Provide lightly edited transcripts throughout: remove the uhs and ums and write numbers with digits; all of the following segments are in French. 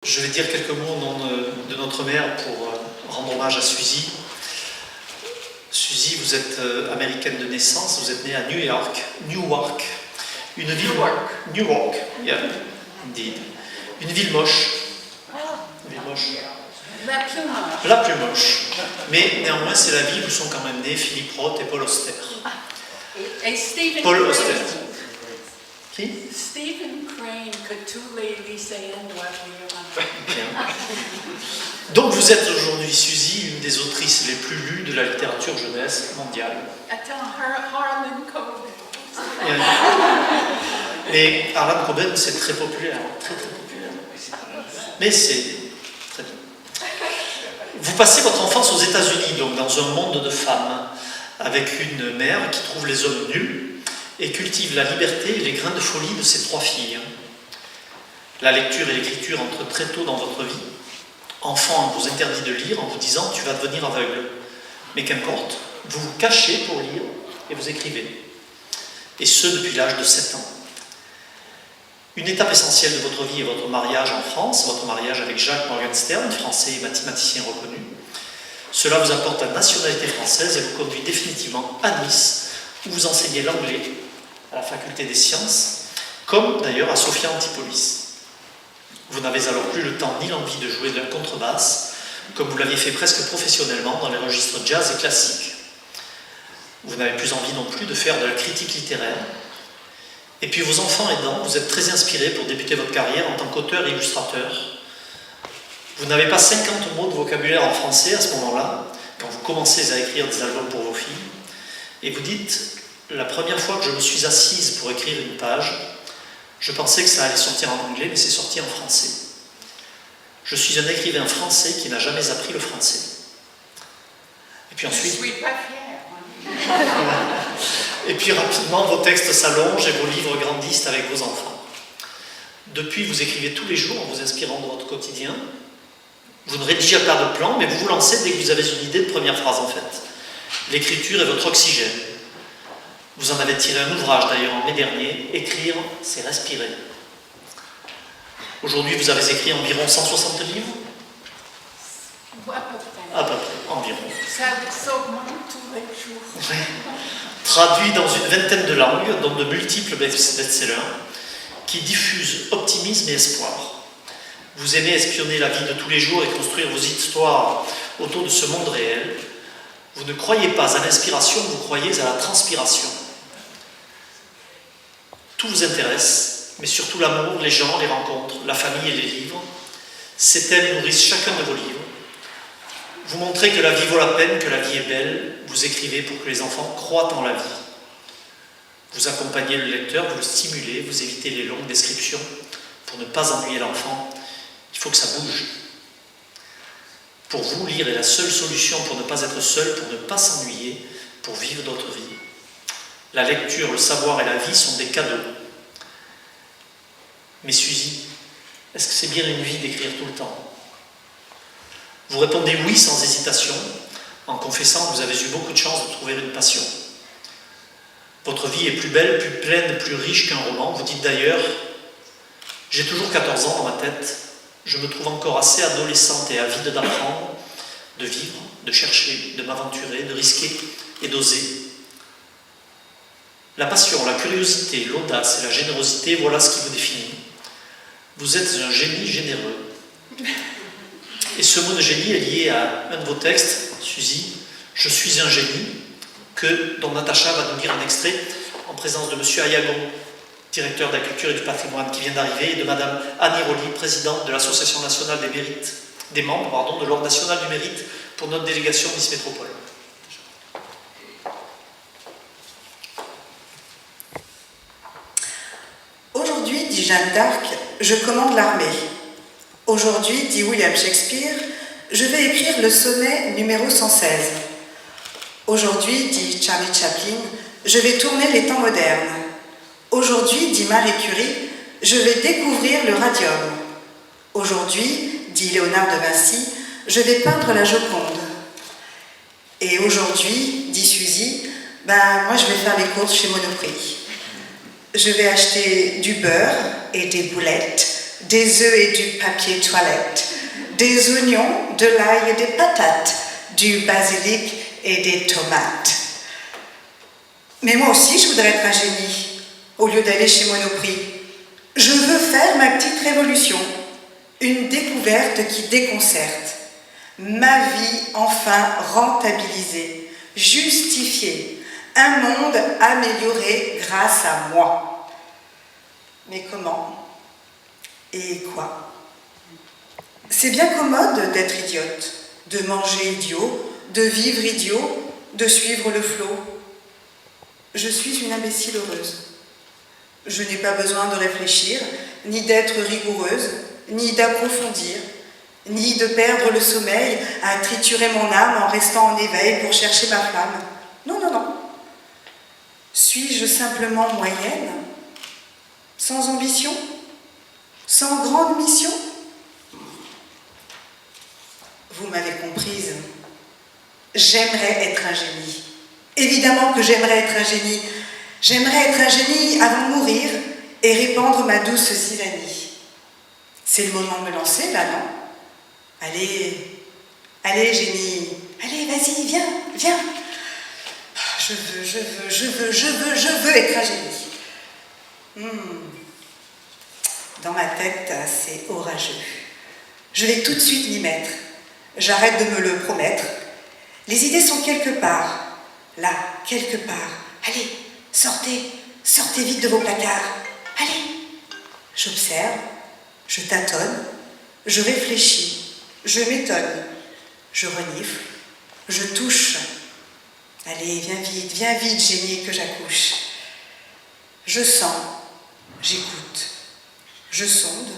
Je vais dire quelques mots au nom de notre mère pour rendre hommage à Suzy. Suzy, vous êtes américaine de naissance, vous êtes née à Newark, une ville... Newark, yeah, indeed. Une ville moche. Une ville moche. La plus moche. La plus moche. Mais néanmoins, c'est la ville où sont quand même nés Philippe Roth et Paul Auster. Et Stephen Paul Crane. Auster. Qui? Stephen Crane, que tous les lycéens doivent lire. Bien. Donc vous êtes aujourd'hui, Suzy, une des autrices les plus lues de la littérature jeunesse mondiale. Attends, Harlan Coben. Et Harlan Coben, c'est très populaire, très populaire. Mais c'est très bien. Vous passez votre enfance aux États-Unis, donc dans un monde de femmes, avec une mère qui trouve les hommes nuls et cultive la liberté et les grains de folie de ses 3 filles. La lecture et l'écriture entrent très tôt dans votre vie. Enfant, on vous interdit de lire en vous disant « tu vas devenir aveugle ». Mais qu'importe, vous vous cachez pour lire et vous écrivez. Et ce, depuis l'âge de 7 ans. Une étape essentielle de votre vie est votre mariage en France, votre mariage avec Jacques Morgenstern, français et mathématicien reconnu. Cela vous apporte la nationalité française et vous conduit définitivement à Nice, où vous enseignez l'anglais à la faculté des sciences, comme d'ailleurs à Sophia Antipolis. Vous n'avez alors plus le temps ni l'envie de jouer de la contrebasse, comme vous l'aviez fait presque professionnellement dans les registres jazz et classique. Vous n'avez plus envie non plus de faire de la critique littéraire. Et puis vos enfants aidants, vous êtes très inspirés pour débuter votre carrière en tant qu'auteur et illustrateur. Vous n'avez pas 50 mots de vocabulaire en français à ce moment-là, quand vous commencez à écrire des albums pour vos filles, et vous dites, la première fois que je me suis assise pour écrire une page, je pensais que ça allait sortir en anglais, mais c'est sorti en français. Je suis un écrivain français qui n'a jamais appris le français. Et puis ensuite... Je ne suis pas fière. Et puis rapidement, vos textes s'allongent et vos livres grandissent avec vos enfants. Depuis, vous écrivez tous les jours en vous inspirant de votre quotidien. Vous ne rédigez pas de plan, mais vous vous lancez dès que vous avez une idée de première phrase en fait. L'écriture est votre oxygène. Vous en avez tiré un ouvrage d'ailleurs en mai dernier, Écrire, c'est respirer. Aujourd'hui, vous avez écrit environ 160 livres. À peu près. À peu près, environ. Ça augmente tous les jours. Oui. Traduit dans une vingtaine de langues, dont de multiples best-sellers, qui diffusent optimisme et espoir. Vous aimez espionner la vie de tous les jours et construire vos histoires autour de ce monde réel. Vous ne croyez pas à l'inspiration, vous croyez à la transpiration. Tout vous intéresse, mais surtout l'amour, les gens, les rencontres, la famille et les livres. Ces thèmes nourrissent chacun de vos livres. Vous montrez que la vie vaut la peine, que la vie est belle. Vous écrivez pour que les enfants croient en la vie. Vous accompagnez le lecteur, vous le stimulez, vous évitez les longues descriptions pour ne pas ennuyer l'enfant. Il faut que ça bouge. Pour vous, lire est la seule solution pour ne pas être seul, pour ne pas s'ennuyer, pour vivre d'autres vies. La lecture, le savoir et la vie sont des cadeaux. Mais Suzy, est-ce que c'est bien une vie d'écrire tout le temps? Vous répondez oui sans hésitation, en confessant que vous avez eu beaucoup de chance de trouver une passion. Votre vie est plus belle, plus pleine, plus riche qu'un roman. Vous dites d'ailleurs, j'ai toujours 14 ans dans ma tête, je me trouve encore assez adolescente et avide d'apprendre, de vivre, de chercher, de m'aventurer, de risquer et d'oser. La passion, la curiosité, l'audace et la générosité, voilà ce qui vous définit. Vous êtes un génie généreux. Et ce mot de génie est lié à un de vos textes, Suzy, « Je suis un génie », dont Natacha va nous lire un extrait en présence de M. Ayagon, directeur de la culture et du patrimoine qui vient d'arriver, et de Mme Annie Rolly, présidente de l'Association nationale des membres de l'Ordre national du mérite pour notre délégation Nice Métropole. Aujourd'hui, dit Jeanne d'Arc, je commande l'armée. Aujourd'hui, dit William Shakespeare, je vais écrire le sonnet numéro 116. Aujourd'hui, dit Charlie Chaplin, je vais tourner les temps modernes. Aujourd'hui, dit Marie Curie, je vais découvrir le radium. Aujourd'hui, dit Léonard de Vinci, je vais peindre la Joconde. Et aujourd'hui, dit Suzy, moi je vais faire les courses chez Monoprix. Je vais acheter du beurre et des boulettes des œufs et du papier toilette, des oignons, de l'ail et des patates, du basilic et des tomates. Mais moi aussi, je voudrais être un génie, au lieu d'aller chez Monoprix. Je veux faire ma petite révolution, une découverte qui déconcerte. Ma vie enfin rentabilisée, justifiée, un monde amélioré grâce à moi. Mais comment? Et quoi? C'est bien commode d'être idiote, de manger idiot, de vivre idiot, de suivre le flot. Je suis une imbécile heureuse. Je n'ai pas besoin de réfléchir, ni d'être rigoureuse, ni d'approfondir, ni de perdre le sommeil à triturer mon âme en restant en éveil pour chercher ma flamme. Non, non, non. Suis-je simplement moyenne? Sans ambition? Sans grande mission? Vous m'avez comprise. J'aimerais être un génie. Évidemment que j'aimerais être un génie. J'aimerais être un génie avant de mourir et répandre ma douce zizanie. C'est le moment de me lancer, là, non? Allez, allez, génie. Allez, vas-y, viens, viens. Je veux être un génie. Dans ma tête, c'est orageux. Je vais tout de suite m'y mettre. J'arrête de me le promettre. Les idées sont quelque part. Là, quelque part. Allez, sortez, sortez vite de vos placards. Allez. J'observe, je tâtonne, je réfléchis, je m'étonne, je renifle, je touche. Allez, viens vite, génie, que j'accouche. Je sens, j'écoute, je sonde,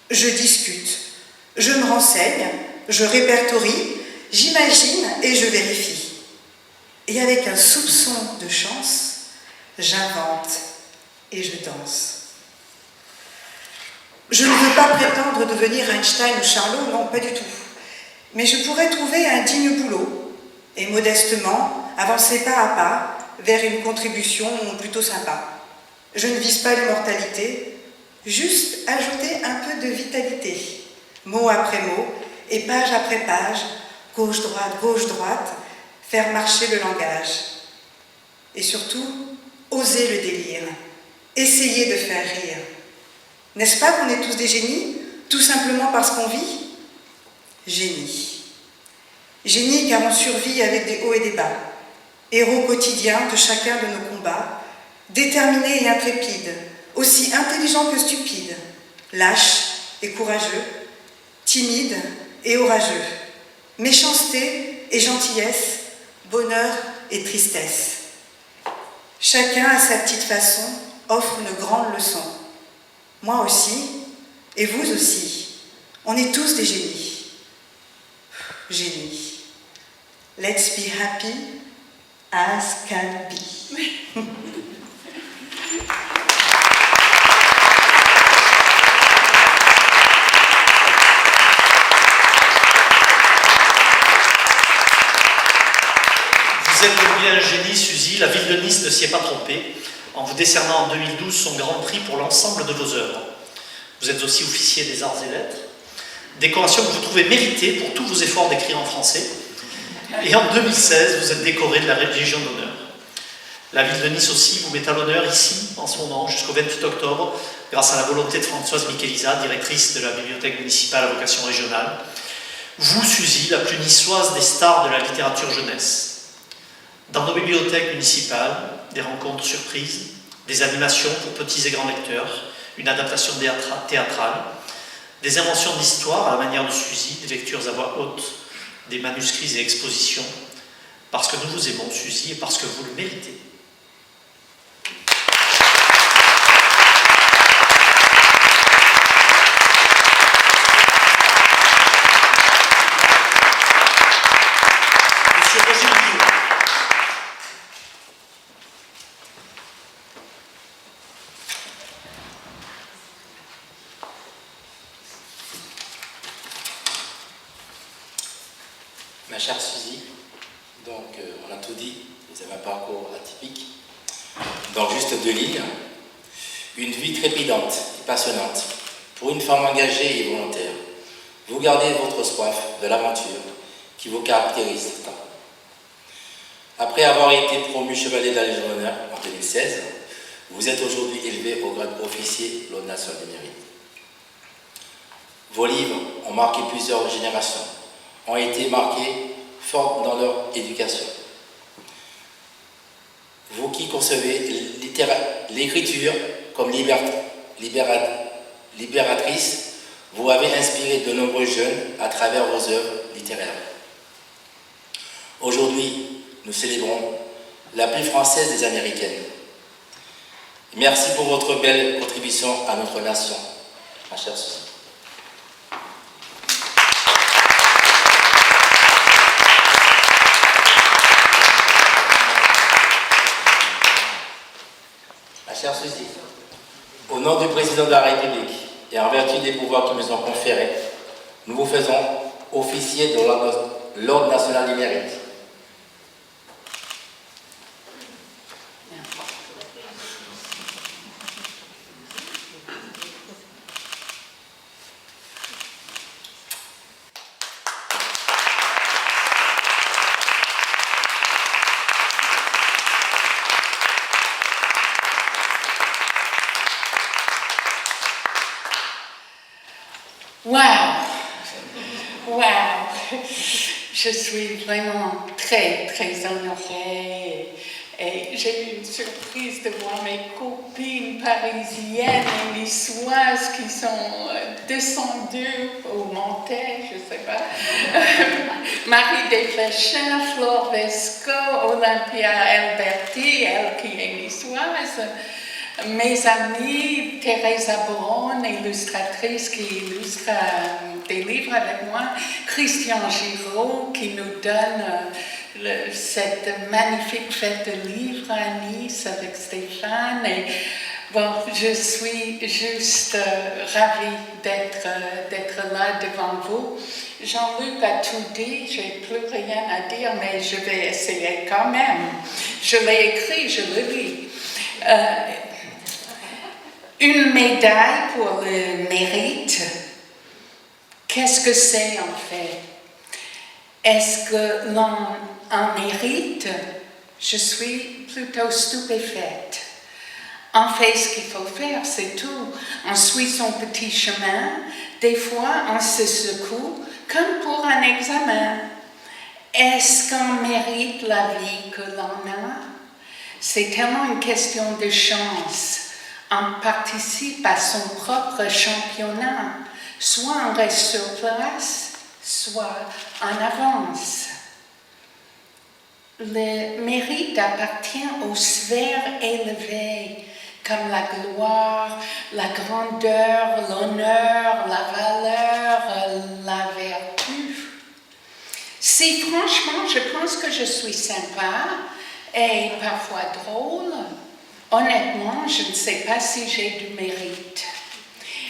je discute, je me renseigne, je répertorie, j'imagine et je vérifie. Et avec un soupçon de chance, j'invente et je danse. Je ne veux pas prétendre devenir Einstein ou Charlot, non, pas du tout. Mais je pourrais trouver un digne boulot et modestement avancer pas à pas vers une contribution plutôt sympa. Je ne vise pas l'immortalité, juste ajouter un peu de vitalité, mot après mot et page après page, gauche, droite, faire marcher le langage. Et surtout, oser le délire, essayer de faire rire. N'est-ce pas qu'on est tous des génies, tout simplement parce qu'on vit? Génie. Génie car on survit avec des hauts et des bas, héros quotidiens de chacun de nos combats, déterminés et intrépides, aussi intelligents que stupides, lâches et courageux, timides et orageux, méchanceté et gentillesse, bonheur et tristesse. Chacun à sa petite façon offre une grande leçon. Moi aussi, et vous aussi, on est tous des génies. Génies. Let's be happy as can be. Vous êtes devenu un génie, Suzy. La ville de Nice ne s'y est pas trompée en vous décernant en 2012 son grand prix pour l'ensemble de vos œuvres. Vous êtes aussi officier des arts et lettres, décoration que vous trouvez méritée pour tous vos efforts d'écrire en français. Et en 2016, vous êtes décoré de la Légion d'honneur. La ville de Nice aussi vous met à l'honneur ici, en ce moment, jusqu'au 28 octobre, grâce à la volonté de Françoise Michelisa, directrice de la bibliothèque municipale à vocation régionale. Vous, Suzy, la plus niçoise des stars de la littérature jeunesse. Dans nos bibliothèques municipales, des rencontres surprises, des animations pour petits et grands lecteurs, une adaptation théâtrale, des inventions d'histoire à la manière de Suzy, des lectures à voix haute, des manuscrits et expositions, parce que nous vous aimons, Suzy, et parce que vous le méritez. Monsieur Roger Guillaume. Ma chère Suzy, donc on a tout dit, vous avez un parcours atypique. Donc juste de lire, une vie trépidante et passionnante Pour une femme engagée et volontaire, vous gardez votre soif de l'aventure qui vous caractérise tant. Après avoir été promu chevalier de la Légion d'honneur en 2016, vous êtes aujourd'hui élevé au grade officier de l'Ordre national du mérite. Vos livres ont marqué plusieurs générations, ont été marqués forts dans leur éducation. Vous qui concevez l'écriture comme libératrice, vous avez inspiré de nombreux jeunes à travers vos œuvres littéraires. Aujourd'hui, nous célébrons la plus française des Américaines. Merci pour votre belle contribution à notre nation, ma chère Suzy. Ma chère Suzy, au nom du président de la République et en vertu des pouvoirs qui nous sont conférés, nous vous faisons officier de l'Ordre national du mérite. Wow! Wow! Je suis vraiment très, très honorée et j'ai eu une surprise de voir mes copines parisiennes et niçoises qui sont descendues ou montées, je ne sais pas. Marie Desfléchins, Flore Vesco, Olympia Alberti, elle qui est niçoise. Mes amies, Teresa Boron, illustratrice qui illustre des livres avec moi, Christian Giraud qui nous donne cette magnifique fête de livres à Nice avec Stéphane. Et bon, je suis juste ravie d'être là devant vous. Jean-Luc a tout dit, j'ai plus rien à dire, mais je vais essayer quand même. Je l'ai écrit, je le lis. Une médaille pour le mérite, qu'est-ce que c'est en fait? Est-ce que l'on en mérite? Je suis plutôt stupéfaite. On fait ce qu'il faut faire, c'est tout. On suit son petit chemin. Des fois, on se secoue, comme pour un examen. Est-ce qu'on mérite la vie que l'on a? C'est tellement une question de chance. On participe à son propre championnat. Soit on reste sur place, soit on avance. Le mérite appartient aux sphères élevées, comme la gloire, la grandeur, l'honneur, la valeur, la vertu. Si franchement, je pense que je suis sympa et parfois drôle, honnêtement, je ne sais pas si j'ai du mérite.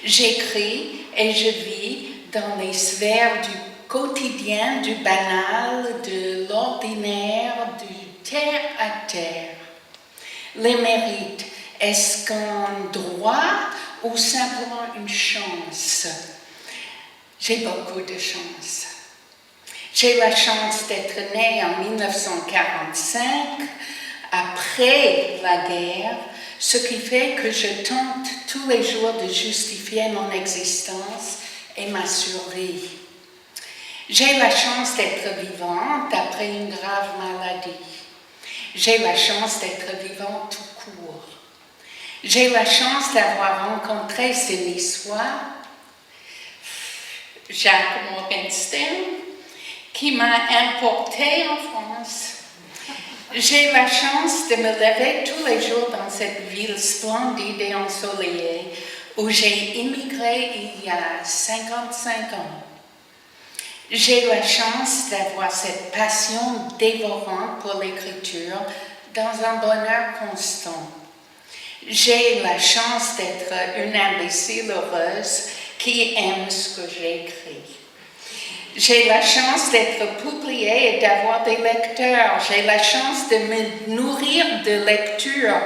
J'écris et je vis dans les sphères du quotidien, du banal, de l'ordinaire, du terre à terre. Les mérites, est-ce qu'un droit ou simplement une chance? J'ai beaucoup de chance. J'ai la chance d'être née en 1945, après la guerre, ce qui fait que je tente tous les jours de justifier mon existence et ma survie. J'ai la chance d'être vivante après une grave maladie. J'ai la chance d'être vivante tout court. J'ai la chance d'avoir rencontré ce Niçois, Jacques Morgenstern, qui m'a importé en France. J'ai la chance de me lever tous les jours dans cette ville splendide et ensoleillée où j'ai immigré il y a 55 ans. J'ai la chance d'avoir cette passion dévorante pour l'écriture dans un bonheur constant. J'ai la chance d'être une imbécile heureuse qui aime ce que j'écris. J'ai la chance d'être publiée et d'avoir des lecteurs. J'ai la chance de me nourrir de lecture.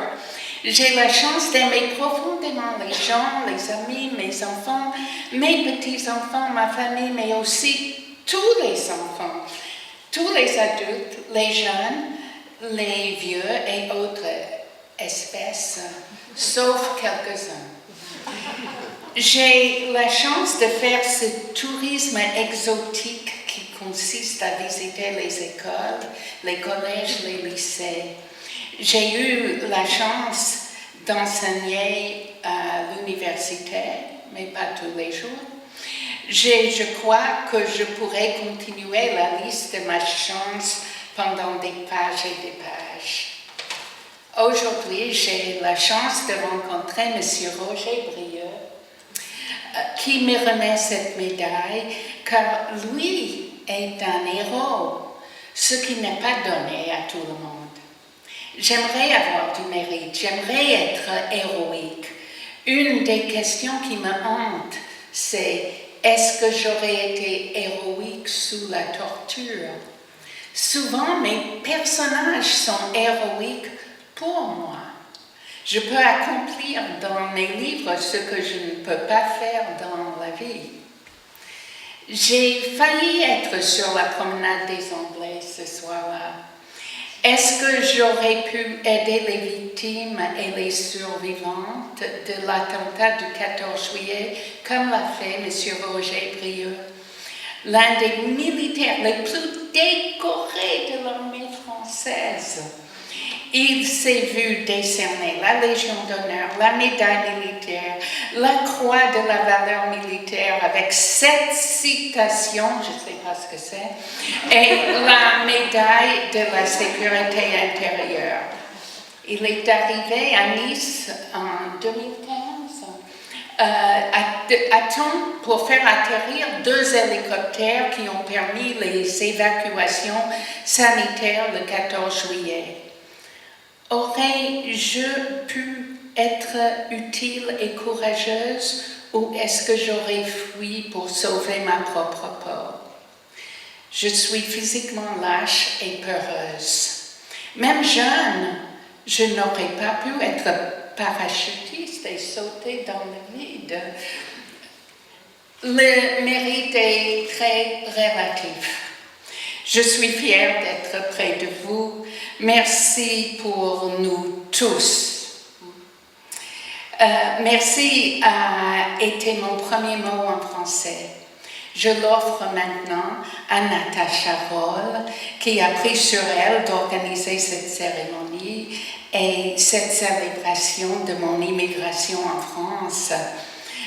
J'ai la chance d'aimer profondément les gens, les amis, mes enfants, mes petits-enfants, ma famille, mais aussi tous les enfants, tous les adultes, les jeunes, les vieux et autres espèces, sauf quelques-uns. J'ai la chance de faire ce tourisme exotique qui consiste à visiter les écoles, les collèges, les lycées. J'ai eu la chance d'enseigner à l'université, mais pas tous les jours. Je crois que je pourrais continuer la liste de ma chance pendant des pages et des pages. Aujourd'hui, j'ai la chance de rencontrer M. Roger Brieux, qui me remet cette médaille, car lui est un héros, ce qui n'est pas donné à tout le monde. J'aimerais avoir du mérite, j'aimerais être héroïque. Une des questions qui me hante, c'est est-ce que j'aurais été héroïque sous la torture? Souvent, mes personnages sont héroïques pour moi. Je peux accomplir dans mes livres ce que je ne peux pas faire dans la vie. J'ai failli être sur la promenade des Anglais ce soir-là. Est-ce que j'aurais pu aider les victimes et les survivantes de l'attentat du 14 juillet, comme l'a fait M. Roger Brieux, l'un des militaires les plus décorés de l'armée française? Il s'est vu décerner la Légion d'honneur, la médaille militaire, la croix de la valeur militaire avec 7 citations, je ne sais pas ce que c'est, et la médaille de la sécurité intérieure. Il est arrivé à Nice en 2015 à temps pour faire atterrir 2 hélicoptères qui ont permis les évacuations sanitaires le 14 juillet. Aurais-je pu être utile et courageuse ou est-ce que j'aurais fui pour sauver ma propre peau? Je suis physiquement lâche et peureuse. Même jeune, je n'aurais pas pu être parachutiste et sauter dans le vide. Le mérite est très relatif. Je suis fière d'être près de vous. Merci pour nous tous. Merci a été mon premier mot en français. Je l'offre maintenant à Natacha Roll, qui a pris sur elle d'organiser cette cérémonie et cette célébration de mon immigration en France.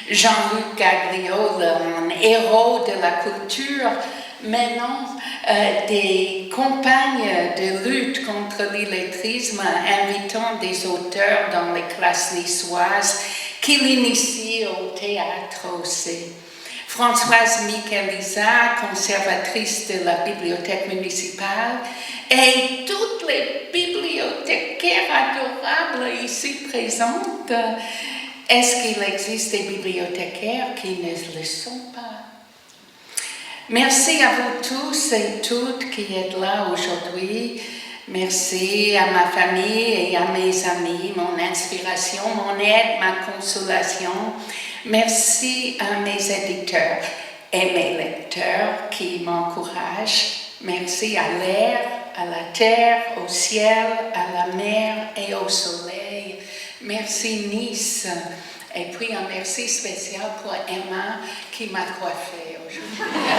Jean-Luc Gagliot, un héros de la culture, maintenant des campagnes de lutte contre l'illettrisme, invitant des auteurs dans les classes niçoises, qui l'initient au théâtre aussi. Françoise Michelisa, conservatrice de la bibliothèque municipale, et toutes les bibliothécaires adorables ici présentes. Est-ce qu'il existe des bibliothécaires qui ne le sont pas? Merci à vous tous et toutes qui êtes là aujourd'hui. Merci à ma famille et à mes amis, mon inspiration, mon aide, ma consolation. Merci à mes éditeurs et mes lecteurs qui m'encouragent. Merci à l'air, à la terre, au ciel, à la mer et au soleil. Merci Nice. Et puis un merci spécial pour Emma qui m'a coiffée aujourd'hui.